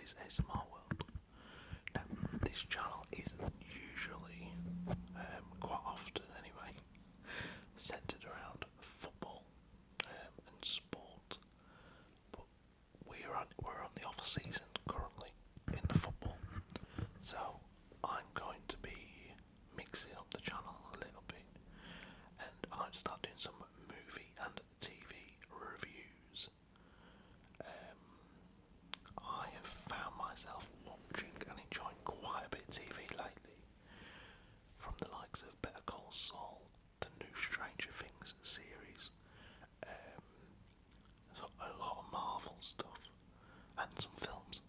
is ASMR World. Now, this channel is usually, quite often anyway, centred around football and sport, but we're on the off season currently in the football, so I'm going to be mixing up the channel a little bit, and I'll start doing some movie and TV reviews. I have found myself watching and enjoying quite a bit of TV lately, from the likes of Better Call Saul, the new Stranger Things series, so a lot of Marvel stuff, and some films.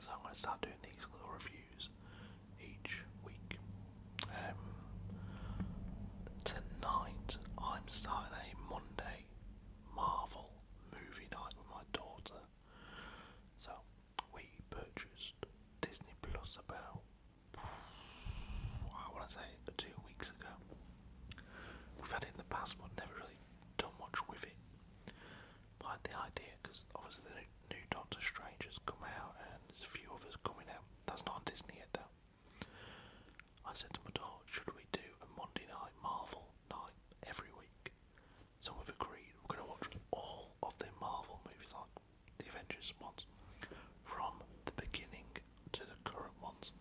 So I'm going to start doing these little reviews each week. Tonight I'm starting a Monday Marvel movie night with my daughter. So we purchased Disney Plus about, I want to say, 2 weeks ago. We've had it in the past but never really done much with it. But I had the idea because obviously the new Doctor Strange has come out and there's a few others coming out. That's not on Disney yet though. I said to my daughter, should we do a Monday night Marvel night every week? So we've agreed we're going to watch all of the Marvel movies, like the Avengers ones, from the beginning to the current ones,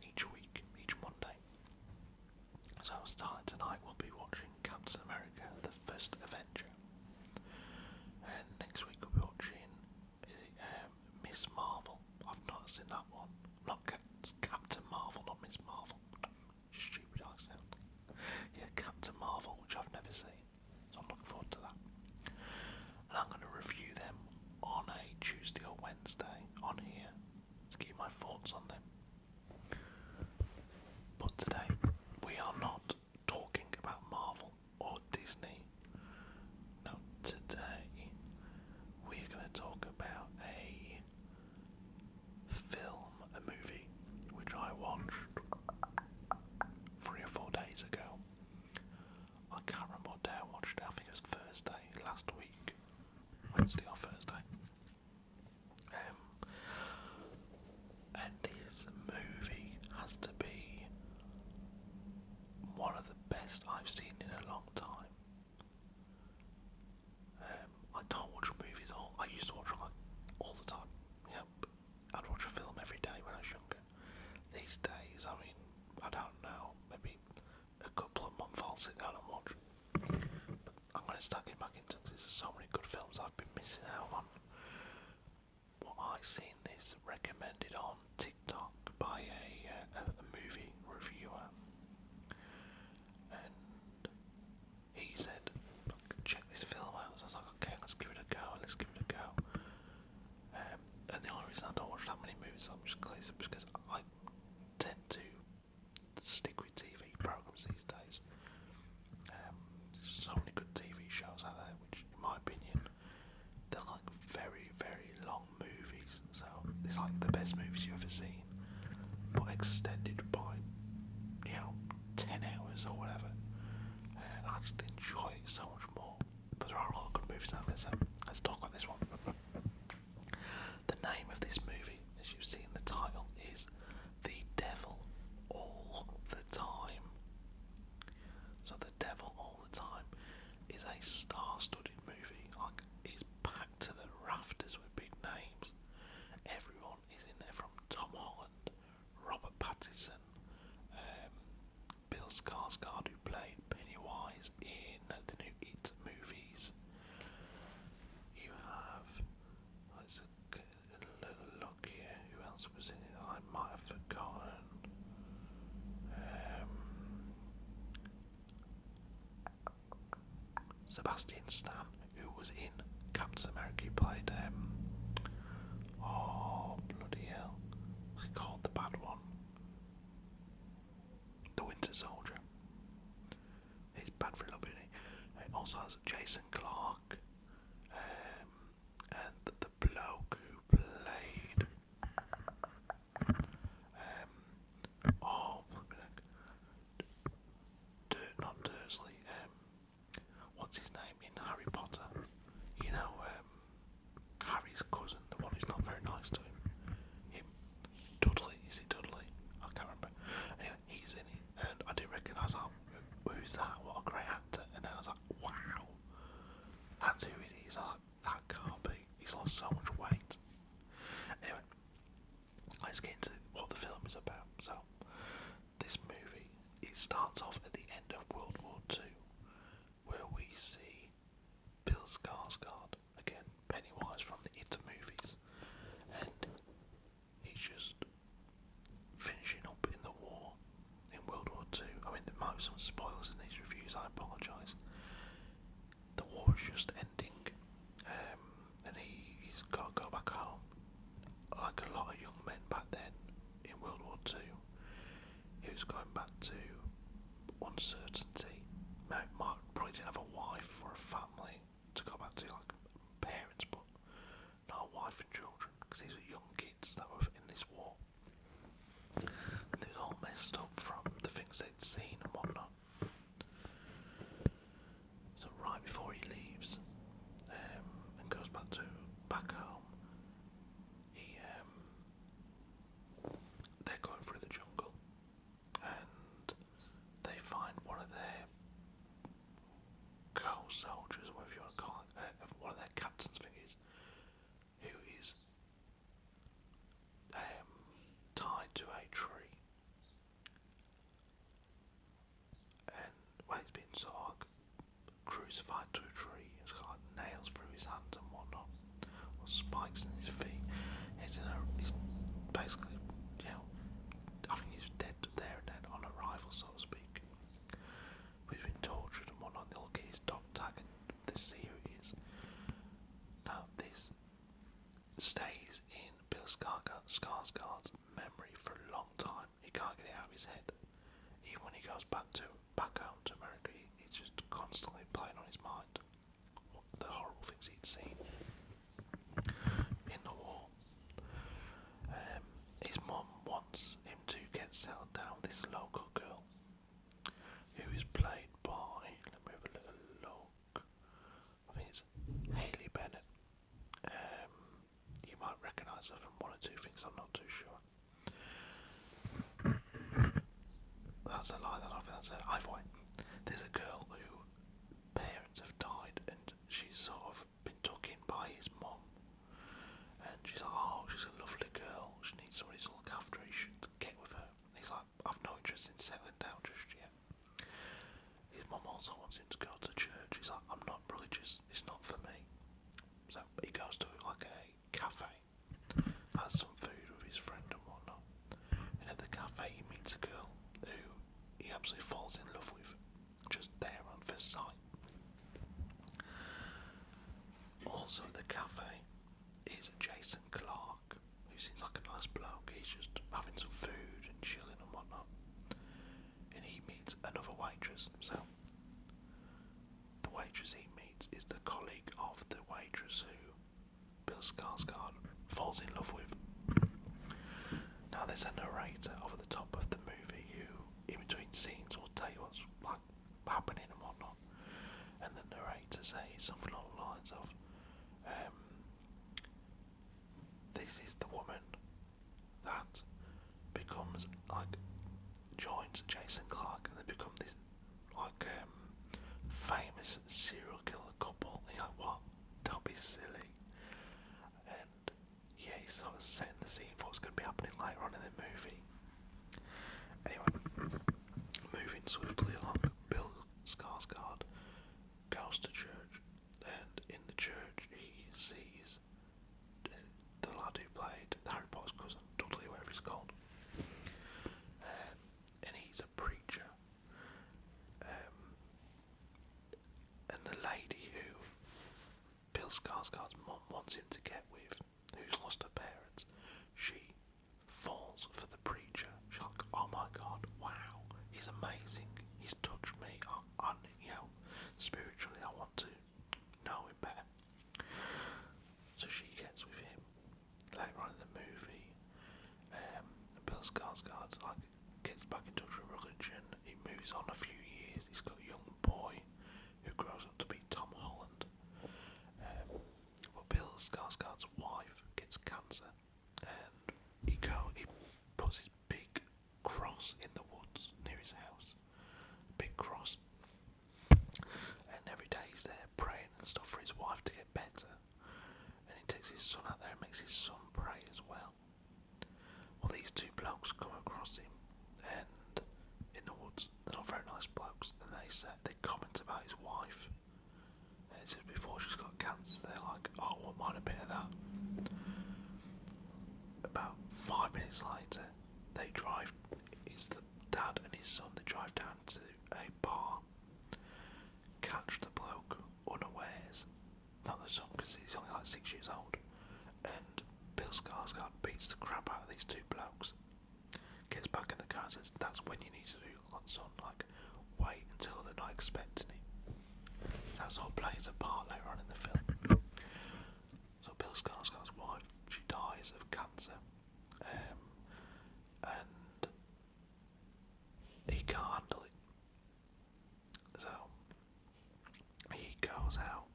each week, each Monday. So starting tonight we'll be watching Captain America, the First Avenger, and next week we'll be watching, is it Miss Marvel? I've not seen that one. Not Captain Marvel, not Miss Marvel. Stupid I sound. Yeah, Captain Marvel, which I've never seen. So I'm looking forward to that. And I'm going to review them on a Tuesday or Wednesday on here to give my thoughts on them. But today we are not talking about Marvel or Disney. No, today we are going to talk about a film, a movie, which I watched 3 or 4 days ago. I can't remember what day I watched it. I think it was Thursday last week, Wednesday or Thursday. And this movie has to be one of the best I've seen in a long time. I don't watch movies I used to watch them like all the time. You know, I'd watch a film every day when I was younger. These days, I mean, I don't know, maybe a couple of months I'll sit down and watch. But I'm going to start getting back into it because there's so many good films I've been missing out on. What I seen this recommended on TikTok by a movie reviewer, and he said, check this film out. So I was like, okay, let's give it a go, and the only reason I don't watch that many movies, I'm just crazy, because I tend to stick with TV programs these days. There's so many good TV shows out there, which, in my opinion, they're like very, very long movies. So it's like the best movies you've ever seen, but extended by, 10 hours or whatever. I just enjoy it so much more. But there are a lot of good movies out there, so let's talk about this one. The name of this movie, as you see in the title, is The Devil All the Time. So The Devil All the Time is a star-studded movie. Like, it's packed to the rafters with big names. Everyone is in there, from Tom Holland, Robert Pattinson, Bill Skarsgård, who played Pennywise in the new It movies. You have, let's get a little look here, who else was in it that I might have forgotten. Sebastian Stan, who was in Captain America, who played, oh bloody hell, what's he called, the bad one? The Winter Soldier. He's bad for a little bit. It also has Jason Clarke, and the bloke who played, not Dursley, what's his name in Harry Potter? Harry's cousin, the one who's not very spikes in his feet. He's basically, I think he's dead there and then on arrival, so to speak. But he's been tortured and whatnot. They'll get his dog tag and they see who he is. Now, this stays in Bill Skarsgård's memory for a long time. He can't get it out of his head. Even when he goes back home to America, he's just constantly playing on his mind the horrible things he'd seen in the war. His mum wants him to get settled down with this local girl who is played by, let me have a little look, I think it's Hayley Bennett. You might recognise her from one or two things, I'm not too sure. That's a lie, that's it. Either way, there's a girl who parents have died and she's sort of been took in by his mum. And she's like, oh, she's a lovely girl, she needs somebody to look after her, you should get with her. And he's like, I've no interest in settling down just yet. His mum also wants him to go to church. He's like, I'm not religious, it's not for me. So he goes to like a cafe, has some food with his friend and whatnot. And at the cafe he meets a girl who he absolutely falls in love with, just there on first sight. Also at the cafe is Jason Clarke, who seems like a nice bloke. He's just having some food and chilling and whatnot. And he meets another waitress. So the waitress he meets is the colleague of the waitress who Bill Skarsgård falls in love with. Now there's a narrator over the top of the movie who, in between scenes, will tell you what's like happening and whatnot. And the narrator says something along the lines of, this is the woman that becomes like joins Jason Clarke, and they become this like famous serial killer couple. And you're like, what? Don't be silly. And yeah, he's sort of setting the scene for what's going to be happening later on in the movie. Anyway, moving swiftly along, Bill Skarsgård goes to church, and in the church he sees the lad who played Harry Potter's cousin, Dudley, whatever he's called, and he's a preacher. And the lady who Bill Skarsgård's mum wants him to get with, who's lost her parents, she falls for the preacher. She's like, oh my god, wow, he's amazing, he's touched me, spiritually I want to know him better. So she gets with him. Later on in the movie, Bill Skarsgård gets back in touch with religion. He moves on a few years. He's got a young boy who grows up to be Tom Holland. But Bill Skarsgård's wife gets cancer, and he puts his big cross in the woods near his house. Big cross. And every day he's there praying and stuff for his wife to get better. And he takes his son out there and makes his son pray as well. Well, these two blokes come across him, and in the woods, they're not very nice blokes, and they comment about his wife. And it says before she's got cancer, they're like, oh, wouldn't mind a bit of that. About 5 minutes later, it's the dad and his son, they drive down to a bar, catch the bloke unawares, not the son because he's only like 6 years old, and Bill Skarsgård beats the crap out of these two blokes, gets back in the car and says, that's when you need to do that, son, like, wait until they're not expecting it. That sort of plays a part later on in the film. So Bill Skarsgård's wife, she dies of cancer, and he can't handle it. So he goes out,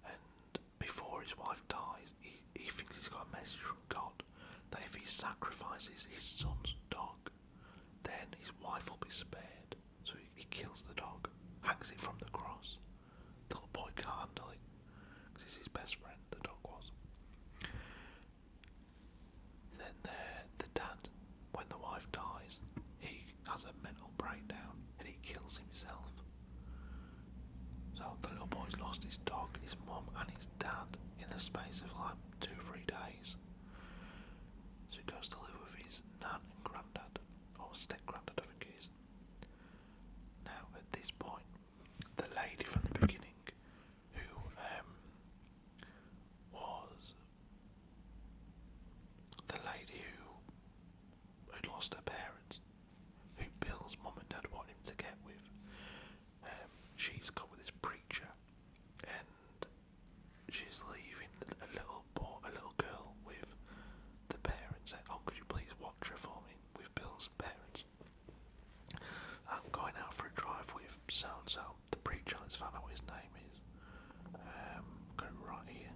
and before his wife dies, he thinks he's got a message from God that if he sacrifices his son's dog, then his wife will be spared. So he kills the dog, hangs it from the cross. The little boy can't handle it because he's his best friend, the dog was. Then the dad, when the wife dies, he has a mental breakdown and he kills himself. So the little boy's lost his dog, his mum and his dad in the the space of like 2 or 3 days. So he goes to live with his nan and granddad, or step granddad I think it is. Now at this point, the lady from the beginning, who was the lady who had lost her parents, who Bill's mum and dad wanted him to get with, she's got with this preacher, and she's leaving a little girl with the parents, saying, "Oh, could you please watch her for me with Bill's parents? I'm going out for a drive with so and so." The preacher, let's find out what his name is. Got it right here.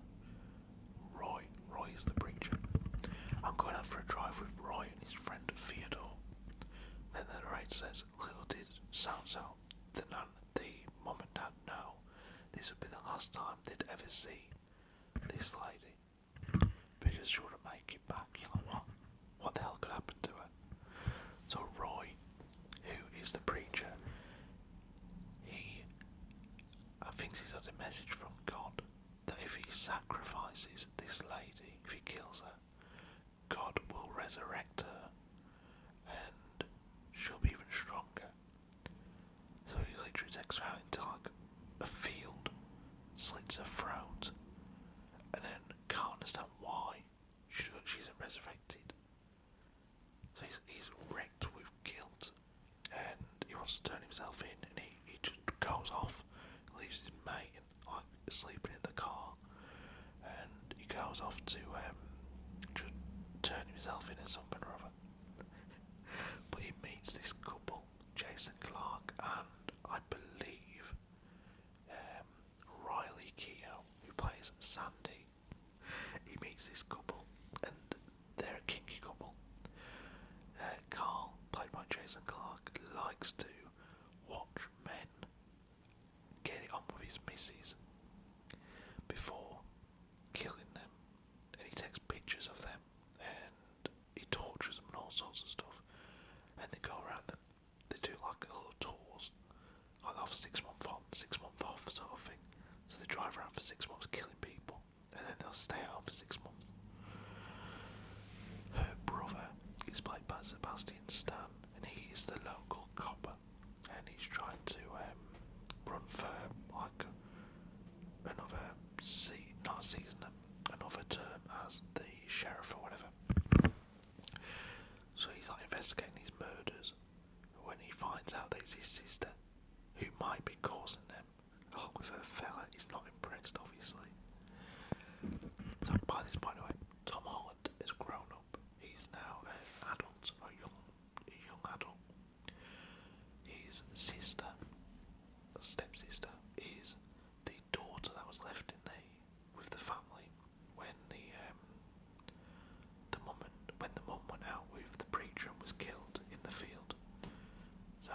Roy. Roy is the preacher. "I'm going out for a drive with Roy and his friend Theodore." Then the narrator says, "Little did so and so, the mum and dad know this would be the last time they'd ever see this lady, because she wouldn't make it back." You're like, what? What the hell could happen to her? So Roy, who is the preacher, I think he's got a message from God that if he sacrifices this lady, if he kills her, God will resurrect her and she'll be even stronger. So he literally takes her out into like a field, slits her throat, and then can't understand why she isn't resurrected. So he's wrecked with guilt, and he wants to turn himself in, and he just goes off, leaves his mate like sleeping in the car, and he goes off to just turn himself in as something or other. But he meets this couple, Jason Clarke and I believe Riley Keough, who plays Sandy. He meets this couple, and they're a kinky couple. Carl, played by Jason Clarke, likes to watch men get it on with his missus before killing them, and he takes pictures of them and he tortures them and all sorts of stuff, and they go around them, they do like little tours, like off 6 month on, 6 month off sort of thing. So they drive around for 6 months killing people, and then they'll stay at home for 6 months. Her brother is played by Sebastian Stan, and he is the local copper, and he's trying to run for like another another term as the sheriff or whatever. So he's like investigating these murders when he finds out that it's his sister who might be causing them, along with her fella. He's not impressed, obviously. So by this point, anyway, Tom Holland has grown up. He's now an adult, a young adult. His sister, stepsister, is the daughter that was left with the family when the mum went out with the preacher and was killed in the field. So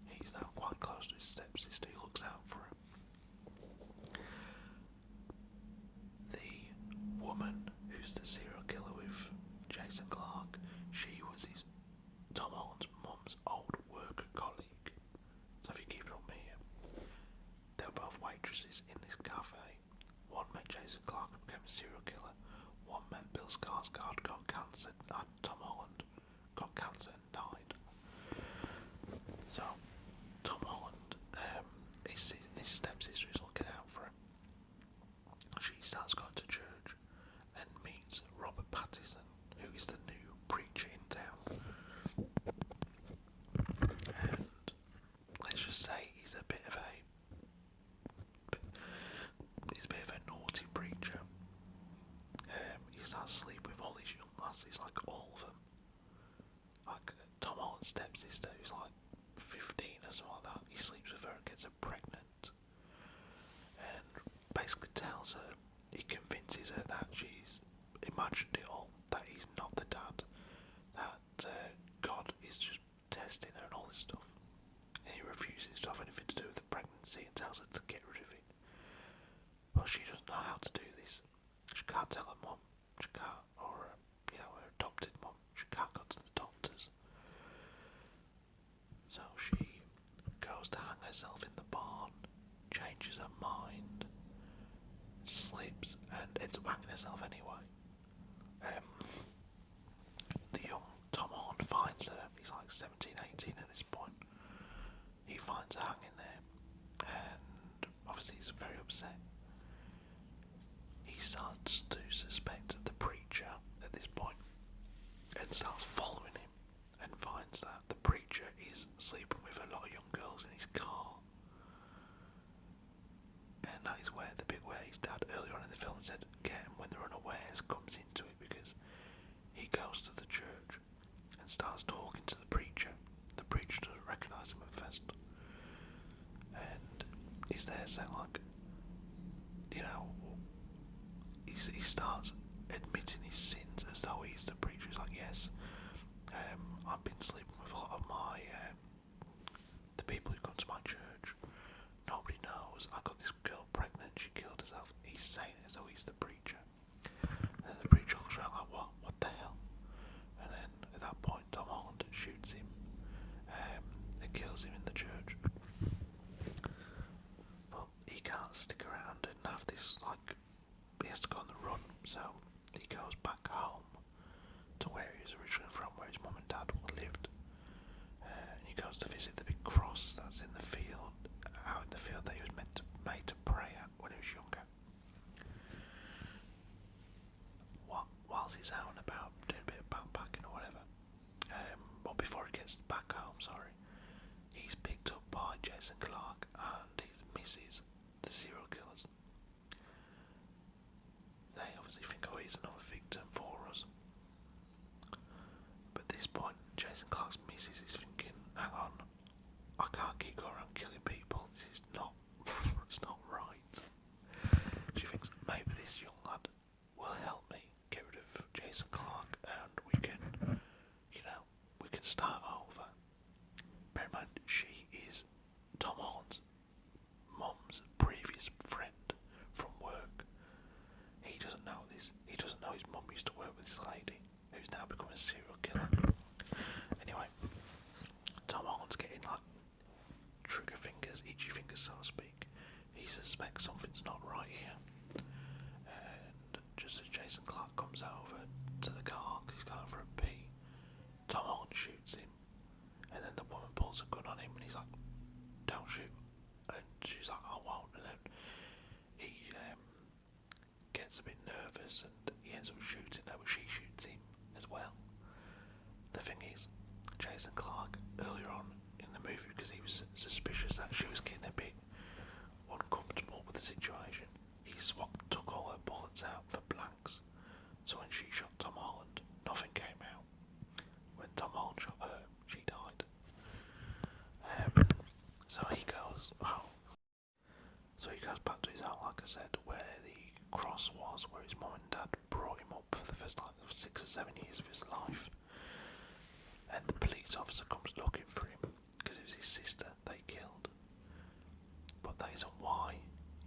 he's now quite close to his stepsister who looks out for him. The woman who's the serial killer with Jason Clarke, she was Tom Holland's mum's old work colleague. So if you keep it on me here, they were both waitresses in this cafe. One met Jason Clarke and became a serial killer. One met Bill Skarsgård, got cancer, and Tom Holland got cancer and died. So Tom Holland, his stepsister is looking out for him. She starts going to church and meets Robert Pattinson, who is the new preacher in town. And let's just say he's a bit of a naughty preacher. He starts sleeping with all these young lasses, like all of them. Like Tom Holland's stepsister, who's like 15 or something like that. He sleeps with her and gets her pregnant, and basically tells her, he convinces her that she's imagined it all, that he's not the dad, that God is just testing her and all this stuff. And he refuses to have anything to do with the pregnancy and tells her to get rid of it. But she doesn't know how to do this. She can't tell her mum. She can't, or her adopted mum. She can't go to the doctors. So she goes to hang herself in the barn, changes her mind, slips and up hanging herself anyway. The young Tom Holland finds her. He's like 17, 18 at this point. He finds her hanging there, and obviously he's very upset. He starts to suspect the preacher at this point, and starts following him, and finds that the preacher is sleeping with a lot of young girls in his car. And that is where the bit where his dad earlier on in the film said get him when they're unawares comes into it, because he goes to the church and starts talking to the preacher. The preacher doesn't recognise him at first, and he's there saying like, you know, he starts admitting his sins as though he's the preacher. He's like, yes, I've been sleeping with a lot of my the people who come to my church. Nobody knows. I got this girl pregnant. She killed herself. He's saying it as though he's the preacher. And then the preacher looks around like, what? What the hell? And then at that point, Tom Holland shoots him and kills him in the church. But he can't stick around and have this, like, he has to go on the run. So he goes back home to where he was originally from, where his mum and dad lived. And he goes to visit the big cross that's in the field, out in the field that he was made to pray at when he was younger. Whilst he's out and about doing a bit of backpacking or whatever, but before he gets back home, he's picked up by Jason Clarke and his missus, the serial killers. They obviously think, oh, he's another victim for us. But at this point, Jason Clarke's missus is thinking, hang on, I can't keep going around killing people. This is not, it's not right. She thinks maybe this young lad will help me get rid of Jason Clarke, and we can, you know, we can start over. Bear in mind, she is Tom Holland's mum's previous friend from work. He doesn't know this. He doesn't know his mum used to work with this lady, who's now become a serial killer. Anyway, Tom Holland's getting like trigger fingers, itchy fingers, so to speak. He suspects something's not right here. And just as Jason Clarke comes over to the car, because he's going for a pee, Tom Holland shoots him. And then the woman pulls a gun on him, and he's like, don't shoot. And she's like, I won't. And then he gets a bit nervous, and he ends up shooting her, but she shoots him as well. The thing is, Jason Clarke, earlier on in the movie, because he was suspicious that she was getting a bit uncomfortable with the situation, he took all her bullets out for blanks. So when she shot Tom Holland, nothing came out. When Tom Holland shot her, she died. So he goes, back to his house, like I said, where the cross was, where his mum and dad brought him up for the first 6 or 7 years of his life. And the police officer comes looking for him, because it was his sister they killed. But that isn't why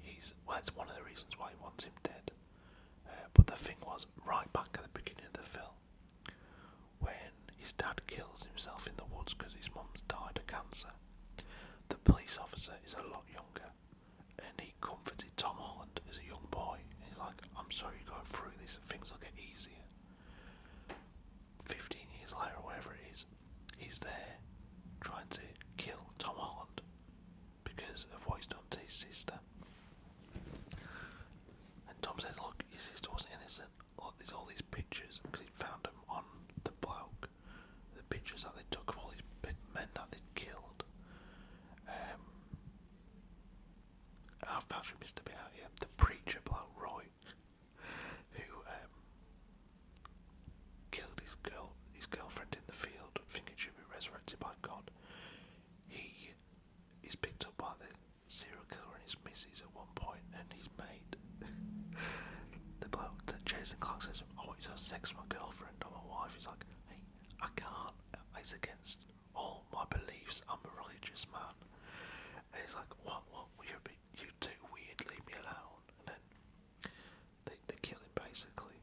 it's one of the reasons why he wants him dead. But the thing was, right back at the beginning of the film, when his dad kills himself in the woods because his mum's died of cancer, the police officer is a lot younger, and he comforted Tom Holland as a young boy. And he's like, I'm sorry you're going through this, things will get easier. 15 years later, or whatever it is, he's there trying to kill Tom Holland because of what he's done to his sister. And Tom says, look, his sister wasn't innocent. Look, there's all these pictures, because he found them on the bloke, the pictures that they took of all these men that they'd killed. I've actually missed a bit out here. The preacher bloke, Roy, who killed his girlfriend in the field, thinking she'd be resurrected by God. He is picked up by the serial killer and his missus at one point, and he's made the bloke that Jason Clarke says, I want you to have sex with my girlfriend or my wife. He's like, hey, I can't. It's against all my beliefs. I'm a religious man. And he's like, what? You too weird, leave me alone. And then they kill him basically.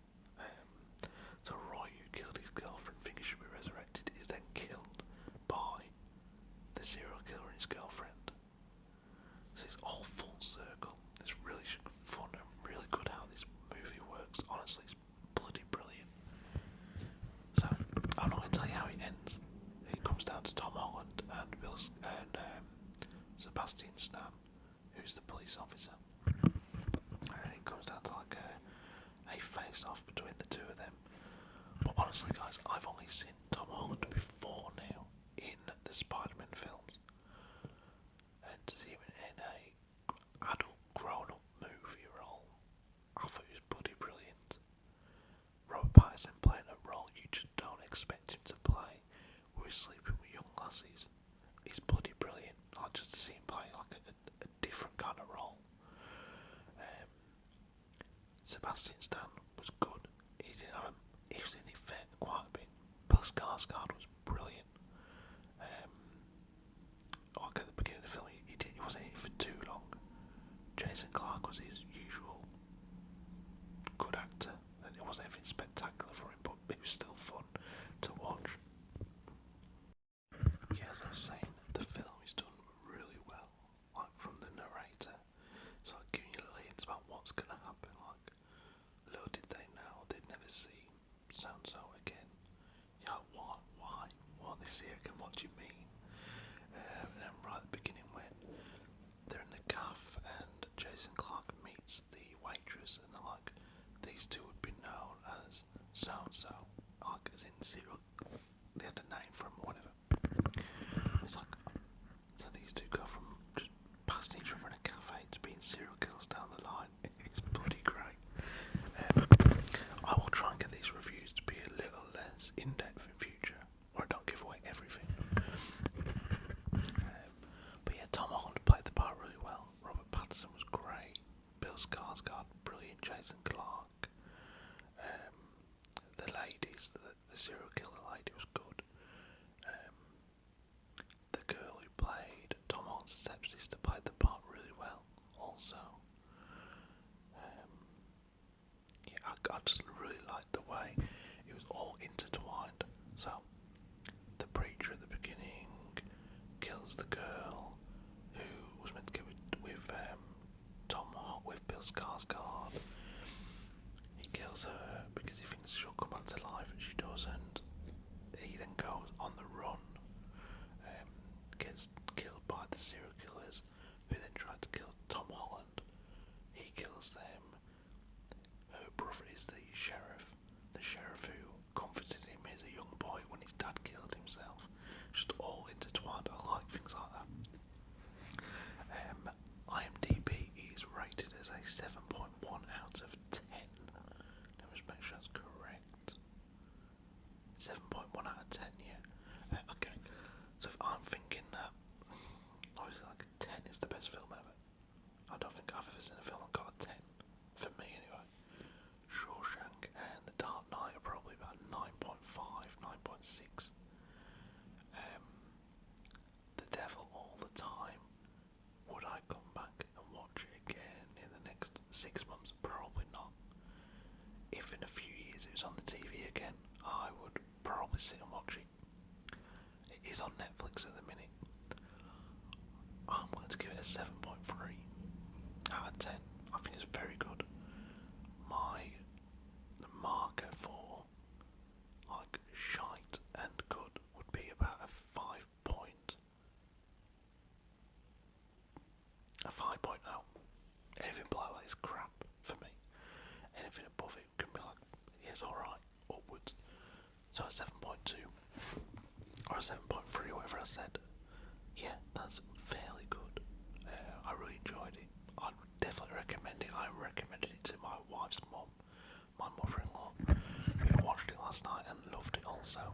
So Roy, who killed his girlfriend, thinking she should be resurrected, is then killed by the serial killer and his girlfriend. So it's all full circle. It's really fun and really good how this movie works. face off between the two of them. But honestly, guys, I've only seen Tom Holland before now in the Spider-Man films, and to see him in a adult, grown-up movie role, I thought he was bloody brilliant. Robert Pattinson playing a role you just don't expect him to play. We're sleeping with young lassies. He's bloody brilliant. I just see him play like a different kind of role. Sebastian Stan was good. He didn't have he was in it fit quite a bit. Bill Skarsgård was brilliant. Like at the beginning of the film, he wasn't in it for too long. Jason Clarke was his usual good actor, and it wasn't anything spectacular for him, but it was still fun to watch. Yeah, as I was saying, the film is done really well, like from the narrator. It's like giving you little hints about what's going to happen. Like, little did they know they'd never see so-and-so again. Yeah, why? What this here again? What do you mean? And then right at the beginning when they're in the cafe and Jason Clarke meets the waitress and they're like, these two would be known as so-and-so, like as in serial, they had a name for him or whatever. It's like, so these two go from just passing each other in a cafe to being serial killers down the line. It's bloody great. I will try and get these reviews to be a little less in-depth in future, where I don't give away everything. But yeah, Tom Holland played the part really well. Robert Pattinson was great. Bill Skarsgård, brilliant. Jason Clarke. The ladies, the serial killer lady was good. The girl who played Tom Holland's stepsister played the part really well also. Yeah, I just really liked the way it was all intertwined. So, the preacher at the beginning kills the girl who was meant to get with with Bill Skarsgård. He kills her because he thinks she'll come back to life, and she doesn't. He then goes on the run, gets killed by the serial killers, who then try to kill Tom Holland. He kills them. Her brother is the sheriff who comforted him as a young boy when his dad killed himself. Just all intertwined. I like things like that. IMDb is rated as a 7.1 out of 10. Let me just make sure that's correct. 7.1 out of 10, yeah. Okay, so if I'm thinking that obviously like a 10 is the best film ever, I don't think I've ever seen a film that got a 10, for me anyway. Shawshank and The Dark Knight are probably about 9.5, 9.6. The Devil All the Time, would I come back and watch it again in the next 6 months? Probably not. If in a few years it was on the TV again, I would probably sit and watch it. It is on Netflix at the minute. I'm going to give it a 7.3 out of 10. I think it's very good. The marker for like shite and good would be about a 5.0. Anything below that is crap for me. Anything above it can be like, yeah, it's alright, upwards. So a 7.2 or a 7.3, whatever I said. Yeah, that's fairly good. I really enjoyed it. I'd definitely recommend it. I recommended it to my wife's mum, my mother-in-law, who watched it last night and loved it also.